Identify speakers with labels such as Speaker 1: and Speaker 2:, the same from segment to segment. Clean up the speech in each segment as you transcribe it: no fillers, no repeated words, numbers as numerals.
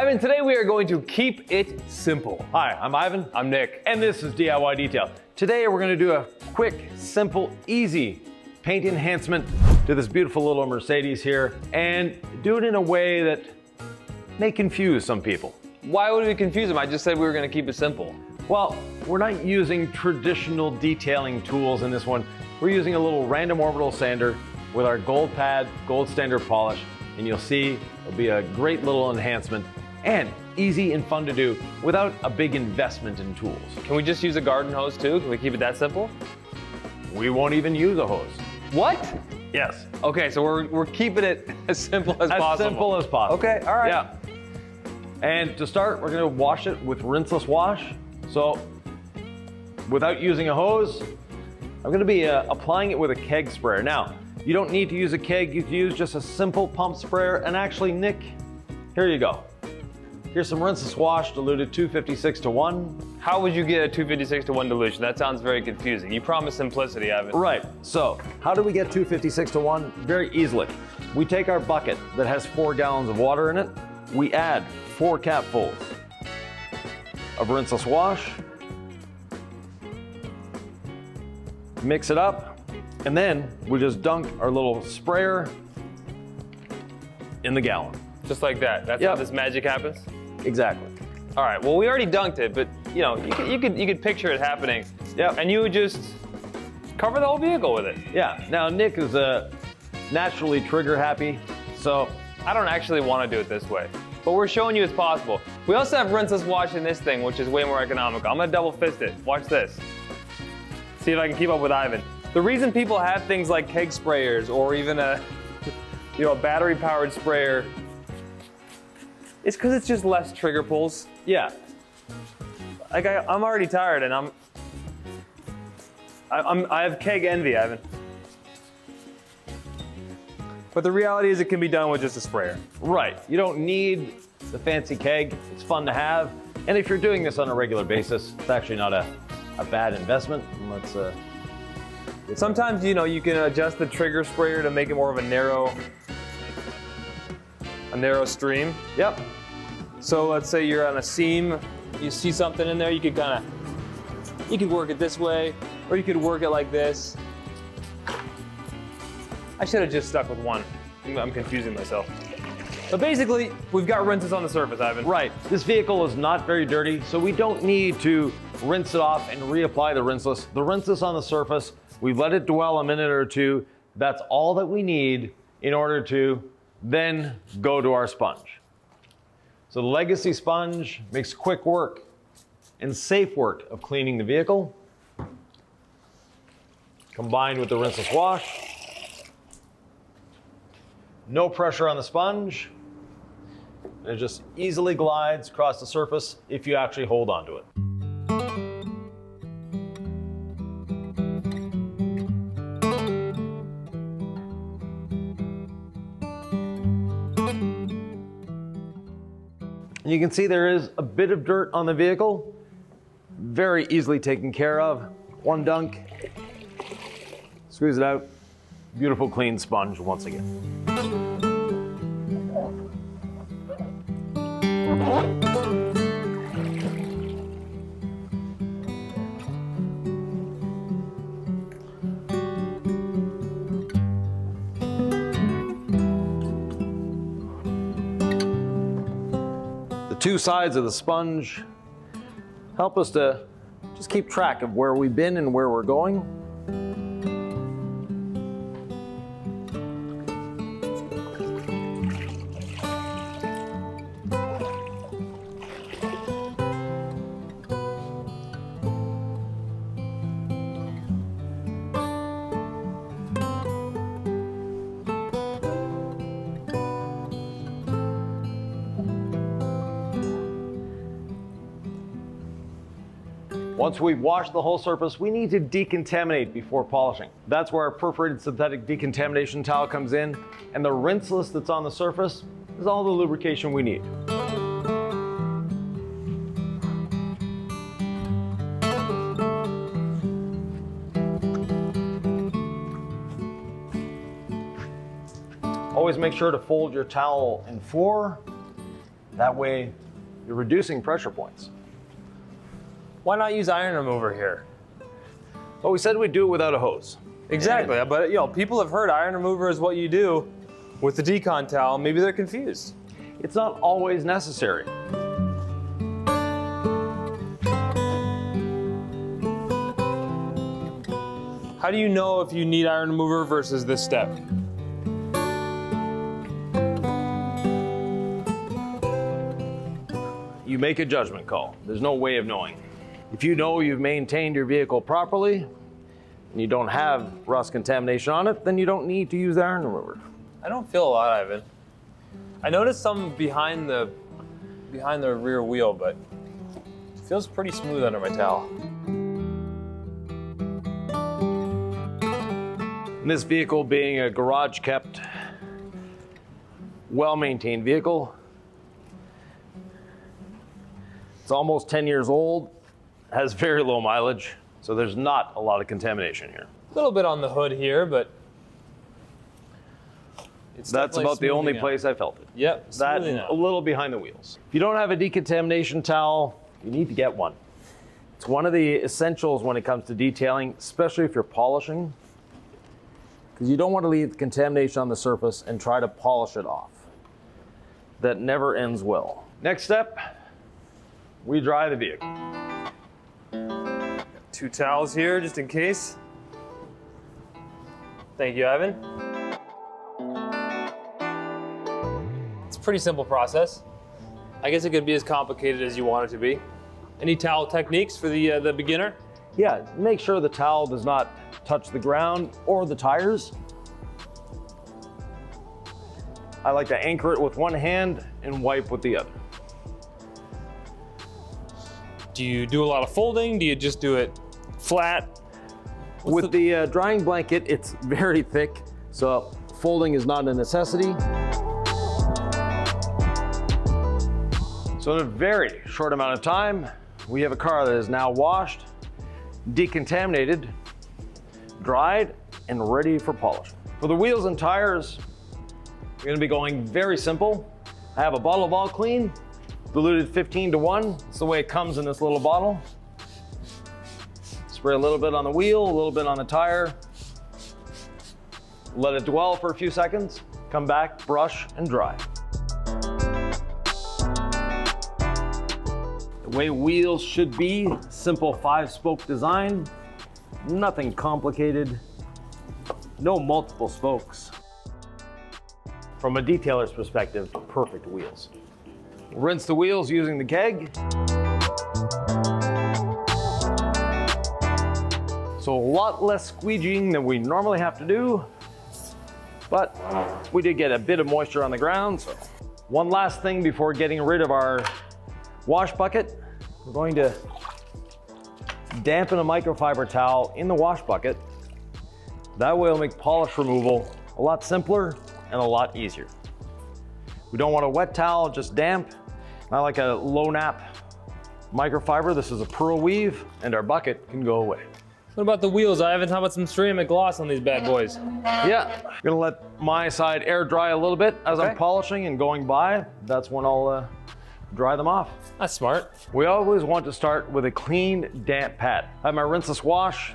Speaker 1: Ivan, today we are going to keep it simple.
Speaker 2: Hi, I'm Ivan.
Speaker 1: I'm Nick.
Speaker 2: And this is DIY Detail. Today we're going to do a quick, simple, easy paint enhancement to this beautiful little Mercedes here, and do it in a way that may confuse some people.
Speaker 1: Why would we confuse them? I just said we were going to keep it simple.
Speaker 2: Well, we're not using traditional detailing tools in this one. We're using a little random orbital sander with our gold pad, gold standard polish, and you'll see it'll be a great little enhancement and easy and fun to do without a big investment in tools.
Speaker 1: Can we just use a garden hose too? Can we keep it that simple?
Speaker 2: We won't even use a hose.
Speaker 1: What?
Speaker 2: Yes.
Speaker 1: Okay, so we're keeping it as simple as possible.
Speaker 2: As simple as possible.
Speaker 1: Okay, all right.
Speaker 2: Yeah. And to start, we're going to wash it with rinseless wash. So without using a hose, I'm going to be applying it with a keg sprayer. Now, you don't need to use a keg. You can use just a simple pump sprayer. And actually, Nick, here you go. Here's some rinseless wash diluted 256:1.
Speaker 1: How would you get a 256:1 dilution? That sounds very confusing. You promised simplicity, Ivan.
Speaker 2: Right. So how do we get 256:1? Very easily. We take our bucket that has 4 gallons of water in it. We add 4 capfuls of rinseless wash. Mix it up. And then we just dunk our little sprayer in the gallon.
Speaker 1: Just like that. That's how this magic happens?
Speaker 2: Exactly.
Speaker 1: All right, well, we already dunked it, but you know, you could picture it happening.
Speaker 2: Yep.
Speaker 1: And you would just cover the whole vehicle with it.
Speaker 2: Yeah. Now, Nick is naturally trigger happy, so
Speaker 1: I don't actually want to do it this way, but we're showing you it's possible. We also have rinseless wash in this thing, which is way more economical. I'm gonna double fist it. Watch this. See if I can keep up with Ivan. The reason people have things like keg sprayers or even a battery-powered sprayer, it's because it's just less trigger pulls.
Speaker 2: yeah.
Speaker 1: Like I'm already tired, and I have keg envy, Ivan. But the reality is, it can be done with just a sprayer.
Speaker 2: Right. You don't need the fancy keg. It's fun to have, and if you're doing this on a regular basis, it's actually not a bad investment. Let's.
Speaker 1: Sometimes you can adjust the trigger sprayer to make it more of a narrow stream.
Speaker 2: Yep.
Speaker 1: So let's say you're on a seam, you see something in there, you could work it this way, or you could work it like this. I should have just stuck with one. I'm confusing myself. But basically, we've got rinses on the surface, Ivan.
Speaker 2: Right. This vehicle is not very dirty, so we don't need to rinse it off and reapply the rinseless. The rinseless on the surface, we let it dwell a minute or two. That's all that we need in order to then go to our sponge. So the Legacy sponge makes quick work and safe work of cleaning the vehicle, combined with the rinseless wash. No pressure on the sponge. It just easily glides across the surface if you actually hold onto it. And you can see there is a bit of dirt on the vehicle. Very easily taken care of. One dunk, squeeze it out. Beautiful clean sponge once again. The 2 sides of the sponge help us to just keep track of where we've been and where we're going. Once we've washed the whole surface, we need to decontaminate before polishing. That's where our perforated synthetic decontamination towel comes in, and the rinseless that's on the surface is all the lubrication we need. Always make sure to fold your towel in 4 That way, you're reducing pressure points.
Speaker 1: Why not use iron remover here?
Speaker 2: Well, we said we'd do it without a hose.
Speaker 1: Exactly, but you know, people have heard iron remover is what you do with the decon towel. Maybe they're confused.
Speaker 2: It's not always necessary.
Speaker 1: How do you know if you need iron remover versus this step?
Speaker 2: You make a judgment call. There's no way of knowing. If you know you've maintained your vehicle properly and you don't have rust contamination on it, then you don't need to use the iron remover.
Speaker 1: I don't feel a lot, Ivan. I noticed some behind the rear wheel, but it feels pretty smooth under my towel.
Speaker 2: And this vehicle being a garage kept, well-maintained vehicle, it's almost 10 years old, has very low mileage, so there's not a lot of contamination here.
Speaker 1: A little bit on the hood here, but
Speaker 2: that's about the only place I felt it.
Speaker 1: Yep,
Speaker 2: That and a little behind the wheels. If you don't have a decontamination towel, you need to get one. It's one of the essentials when it comes to detailing, especially if you're polishing, because you don't want to leave contamination on the surface and try to polish it off. That never ends well. Next step, we dry the vehicle.
Speaker 1: 2 towels here, just in case. Thank you, Ivan. It's a pretty simple process. I guess it could be as complicated as you want it to be. Any towel techniques for the beginner?
Speaker 2: Yeah, make sure the towel does not touch the ground or the tires. I like to anchor it with one hand and wipe with the other.
Speaker 1: Do you do a lot of folding? Do you just do it flat?
Speaker 2: With the drying blanket, it's very thick, so folding is not a necessity. So in a very short amount of time, we have a car that is now washed, decontaminated, dried, and ready for polish. For the wheels and tires, we're gonna be going very simple. I have a bottle of all clean, diluted 15:1. It's the way it comes in this little bottle. Spray a little bit on the wheel, a little bit on the tire. Let it dwell for a few seconds. Come back, brush, and dry. The way wheels should be, simple 5-spoke design, nothing complicated, no multiple spokes. From a detailer's perspective, perfect wheels. Rinse the wheels using the keg. So a lot less squeegeeing than we normally have to do, but we did get a bit of moisture on the ground. So one last thing before getting rid of our wash bucket, we're going to dampen a microfiber towel in the wash bucket. That way it'll make polish removal a lot simpler and a lot easier. We don't want a wet towel, just damp. I like a low nap microfiber. This is a pearl weave, and our bucket can go away.
Speaker 1: What about the wheels, Ivan? How about some ceramic gloss on these bad boys?
Speaker 2: Yeah, I'm gonna let my side air dry a little bit as I'm polishing and going by. That's when I'll dry them off.
Speaker 1: That's smart.
Speaker 2: We always want to start with a clean, damp pad. I have my rinseless wash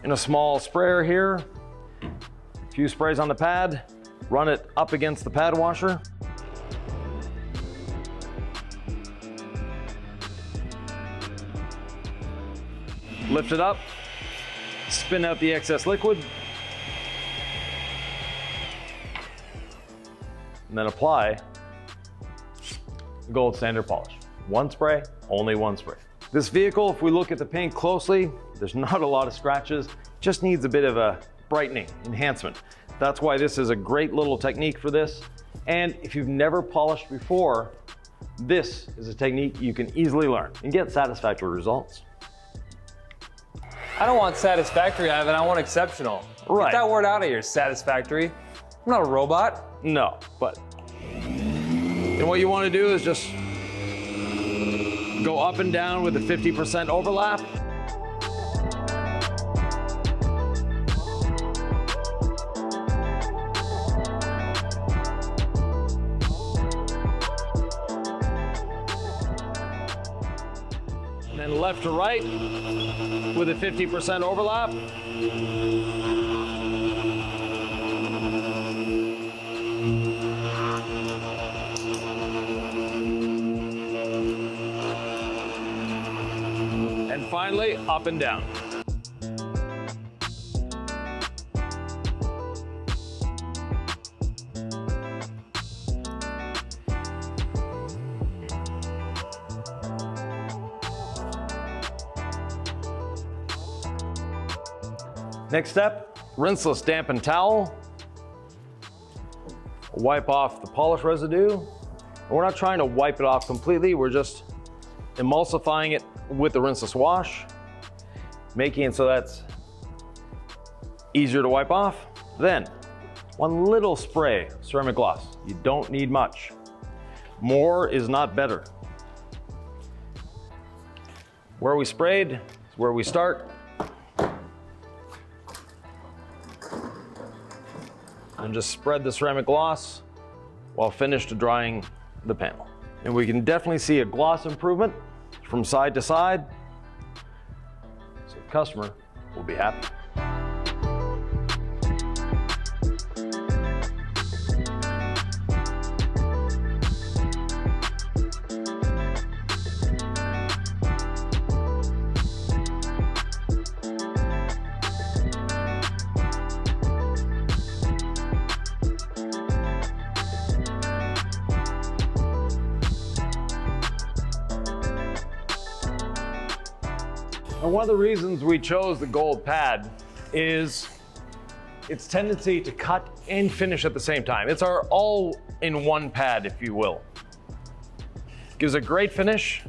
Speaker 2: in a small sprayer here. A few sprays on the pad. Run it up against the pad washer. Lift it up, spin out the excess liquid, and then apply the gold standard polish. One spray, only one spray. This vehicle, if we look at the paint closely, there's not a lot of scratches, just needs a bit of a brightening, enhancement. That's why this is a great little technique for this. And if you've never polished before, this is a technique you can easily learn and get satisfactory results.
Speaker 1: I don't want satisfactory, Ivan. I want exceptional.
Speaker 2: Right.
Speaker 1: Get that word out of here, satisfactory. I'm not a robot.
Speaker 2: No, but and what you want to do is just go up and down with a 50% overlap. and left to right with a 50% overlap. And finally, up and down. Next step, rinseless dampened towel. Wipe off the polish residue. And we're not trying to wipe it off completely, we're just emulsifying it with the rinseless wash, making it so that's easier to wipe off. Then, one little spray of ceramic gloss. You don't need much. More is not better. Where we sprayed is where we start. And just spread the ceramic gloss while finished drying the panel. And we can definitely see a gloss improvement from side to side, so the customer will be happy. And one of the reasons we chose the gold pad is its tendency to cut and finish at the same time. It's our all-in-one pad, if you will. Gives a great finish,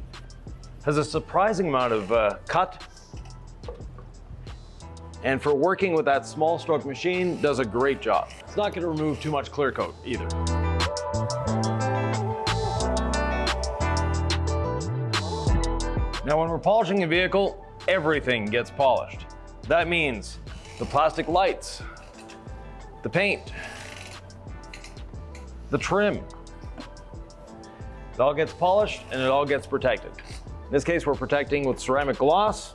Speaker 2: has a surprising amount of cut, and for working with that small stroke machine, does a great job. It's not going to remove too much clear coat either. Now when we're polishing a vehicle, everything gets polished. That means the plastic lights, the paint, the trim. It all gets polished and it all gets protected. In this case, we're protecting with ceramic gloss.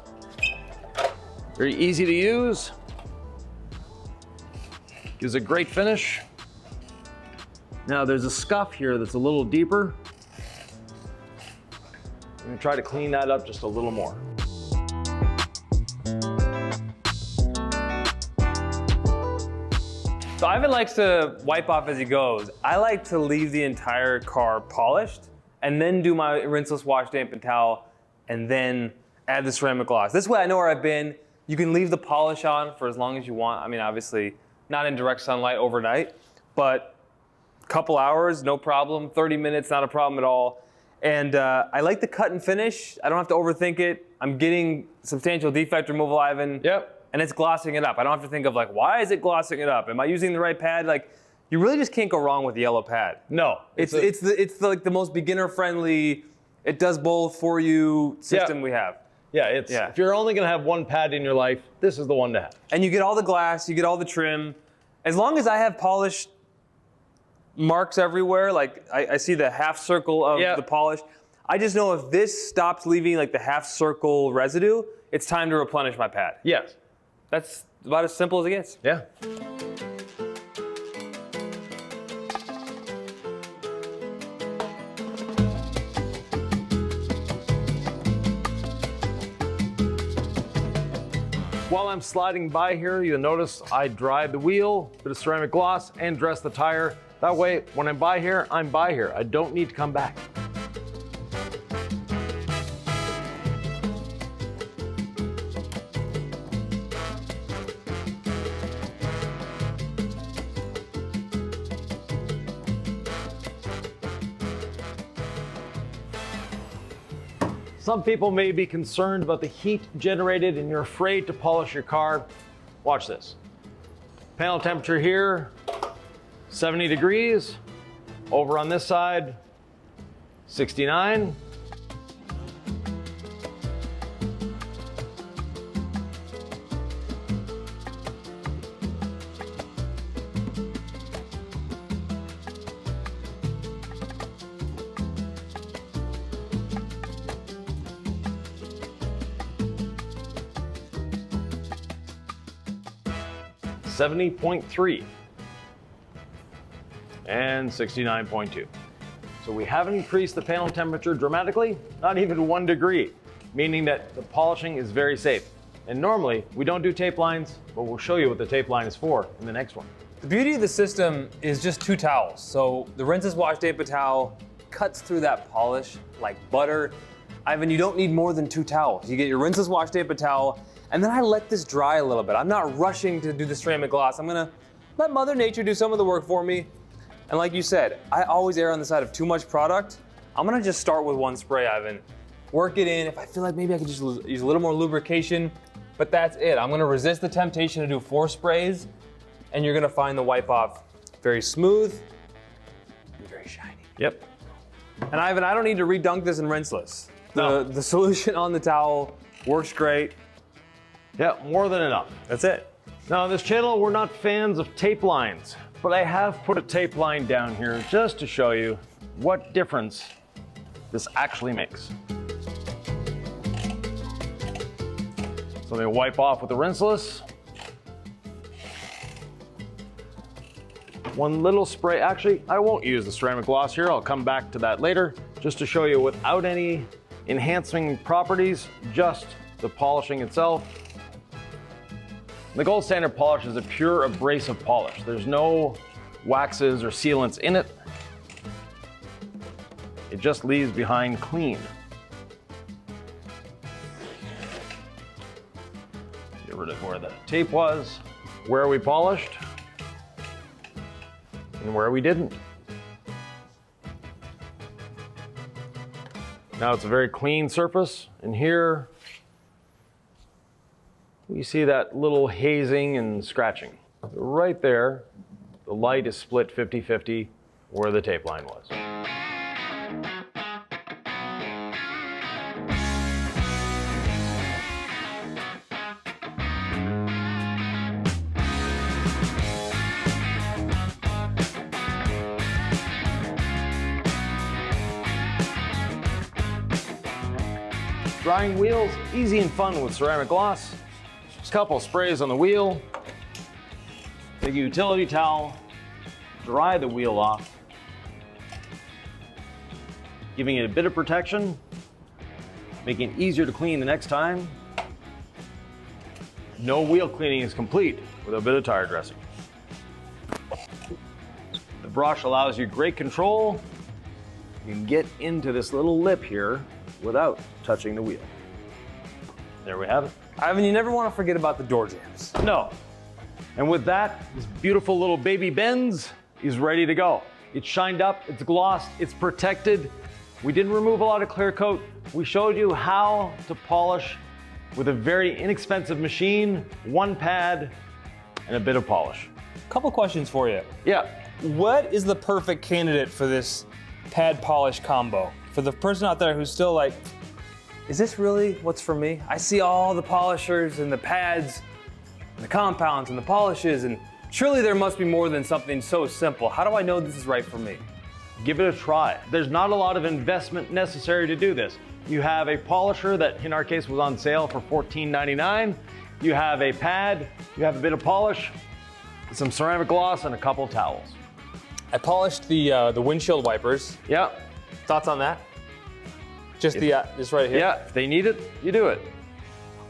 Speaker 2: Very easy to use. Gives a great finish. Now there's a scuff here that's a little deeper. I'm gonna try to clean that up just a little more.
Speaker 1: So Ivan likes to wipe off as he goes. I like to leave the entire car polished and then do my rinseless wash dampened towel and then add the ceramic gloss. This way I know where I've been. You can leave the polish on for as long as you want. I mean, obviously not in direct sunlight overnight, but a couple hours, no problem. 30 minutes, not a problem at all. And I like the cut and finish. I don't have to overthink it. I'm getting substantial defect removal, Ivan.
Speaker 2: Yep.
Speaker 1: And it's glossing it up. I don't have to think of like, why is it glossing it up? Am I using the right pad? Like, you really just can't go wrong with the yellow pad.
Speaker 2: No.
Speaker 1: It's like the most beginner friendly, it does both for you system we have.
Speaker 2: Yeah, if you're only gonna have one pad in your life, this is the one to have.
Speaker 1: And you get all the glass, you get all the trim. As long as I have polished marks everywhere, like I see the half circle of the polish, I just know if this stops leaving like the half circle residue, it's time to replenish my pad.
Speaker 2: Yes.
Speaker 1: That's about as simple as it gets.
Speaker 2: Yeah. While I'm sliding by here, you'll notice I dried the wheel, bit of ceramic gloss, and dressed the tire. That way, when I'm by here, I'm by here. I don't need to come back. Some people may be concerned about the heat generated and you're afraid to polish your car. Watch this. Panel temperature here, 70 degrees. Over on this side, 69. 70.3, and 69.2. So we haven't increased the panel temperature dramatically, not even 1 degree, meaning that the polishing is very safe. And normally we don't do tape lines, but we'll show you what the tape line is for in the next one.
Speaker 1: The beauty of the system is just 2 towels. So the Rinseless Wash Paper Towel cuts through that polish like butter. Ivan, you don't need more than 2 towels. You get your Rinseless Wash Paper Towel, and then I let this dry a little bit. I'm not rushing to do the ceramic gloss. I'm gonna let Mother Nature do some of the work for me. And like you said, I always err on the side of too much product. I'm gonna just start with 1 spray, Ivan. Work it in. If I feel like maybe I could just use a little more lubrication, but that's it. I'm gonna resist the temptation to do 4 sprays, and you're gonna find the wipe off very smooth and very shiny.
Speaker 2: Yep.
Speaker 1: And Ivan, I don't need to redunk this in Rinseless. The solution on the towel works great.
Speaker 2: Yeah, more than enough.
Speaker 1: That's it.
Speaker 2: Now on this channel, we're not fans of tape lines, but I have put a tape line down here just to show you what difference this actually makes. So let me wipe off with the Rinseless. 1 little spray. Actually, I won't use the ceramic gloss here. I'll come back to that later, just to show you without any enhancing properties, just the polishing itself. The gold standard polish is a pure abrasive polish. There's no waxes or sealants in it. It just leaves behind clean. Get rid of where the tape was, where we polished, and where we didn't. Now it's a very clean surface, and here you see that little hazing and scratching. Right there, the light is split 50-50 where the tape line was. Drying wheels, easy and fun with ceramic gloss. Just a couple sprays on the wheel. Take a utility towel, dry the wheel off, giving it a bit of protection, making it easier to clean the next time. No wheel cleaning is complete without a bit of tire dressing. The brush allows you great control. You can get into this little lip here without touching the wheel. There we have it.
Speaker 1: Ivan, you never want to forget about the door jambs.
Speaker 2: No. And with that, this beautiful little baby Benz is ready to go. It's shined up, it's glossed, it's protected. We didn't remove a lot of clear coat. We showed you how to polish with a very inexpensive machine, 1 pad, and a bit of polish.
Speaker 1: Couple questions for you.
Speaker 2: Yeah.
Speaker 1: What is the perfect candidate for this pad polish combo? For the person out there who's still like, is this really what's for me? I see all the polishers and the pads, and the compounds and the polishes, and surely there must be more than something so simple. How do I know this is right for me?
Speaker 2: Give it a try. There's not a lot of investment necessary to do this. You have a polisher that in our case was on sale for $14.99. You have a pad, you have a bit of polish, some ceramic gloss, and a couple towels.
Speaker 1: I polished the windshield wipers.
Speaker 2: Yeah.
Speaker 1: Thoughts on that? Just this right here?
Speaker 2: Yeah, if they need it, you do it.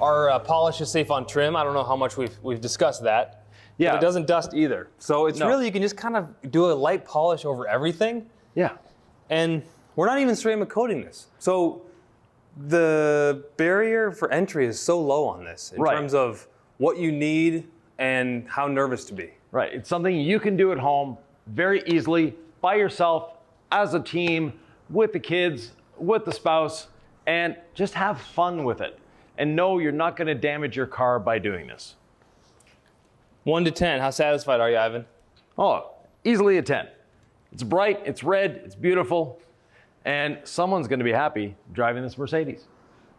Speaker 1: Our polish is safe on trim. I don't know how much we've discussed that.
Speaker 2: Yeah.
Speaker 1: But it doesn't dust either. So it's really, you can just kind of do a light polish over everything.
Speaker 2: Yeah.
Speaker 1: And we're not even ceramic coating this. So the barrier for entry is so low on this in terms of what you need and how nervous to be.
Speaker 2: Right, it's something you can do at home very easily, by yourself, as a team, with the kids, with the spouse, and just have fun with it. And know you're not gonna damage your car by doing this.
Speaker 1: 1 to 10, how satisfied are you, Ivan?
Speaker 2: Oh, easily a 10. It's bright, it's red, it's beautiful, and someone's gonna be happy driving this Mercedes.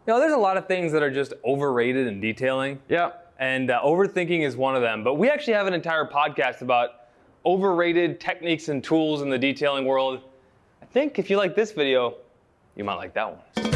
Speaker 1: You know, there's a lot of things that are just overrated in detailing.
Speaker 2: Yeah.
Speaker 1: And overthinking is one of them. But we actually have an entire podcast about overrated techniques and tools in the detailing world. I think if you like this video, you might like that one.